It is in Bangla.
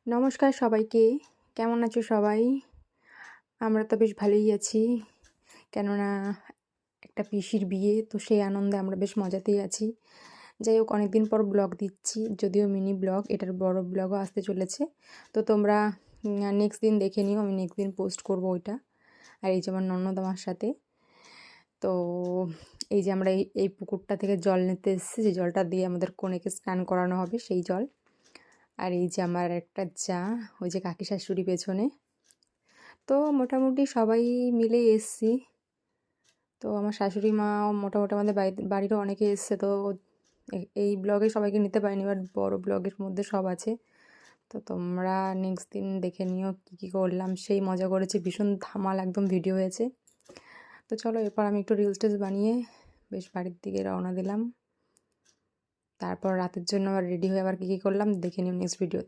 নমস্কার সবাইকে। কেমন আছো সবাই? আমরা তো বেশ ভালোই আছি। কেননা একটা পিসির বিয়ে, তো সেই আনন্দে আমরা বেশ মজাতেই আছি। যাই হোক, অনেকদিন পর ব্লগ দিচ্ছি, যদিও মিনি ব্লগ, এটার বড় ব্লগও আসতে চলেছে। তো তোমরা নেক্সট দিন দেখে নিও, আমি নেক্সট দিন পোস্ট করবো ওইটা। আর এই যে আমার ননদ আমার সাথে। তো এই যে আমরা এই পুকুরটা থেকে জল নিতে এসেছি, যে জলটা দিয়ে আমাদের কনেকে স্নান করানো হবে, সেই জল। আর এই যে আমার একটা যা, ওই যে কাকি শাশুড়ি পেছনে। তো মোটামুটি সবাই মিলে এসছি। তো আমার শাশুড়ি মাও মোটামুটি আমাদের বাড়িরও অনেকে এসছে। তো এই ব্লগে সবাইকে নিতে পারিনি, বাট বড় ব্লগের মধ্যে সব আছে। তো তোমরা নেক্সট দিন দেখে নিও কী কী করলাম, সেই মজা করেছি, ভীষণ ধামাল একদম ভিডিও হয়েছে। তো চলো, এরপর আমি একটু রিলস টিলস বানিয়ে বেশ বাড়ির দিকে রওনা দিলাম। তারপর রাতের জন্য আবার রেডি হয়ে আবার কী কী করলাম দেখে নিও নেক্সট ভিডিওতে।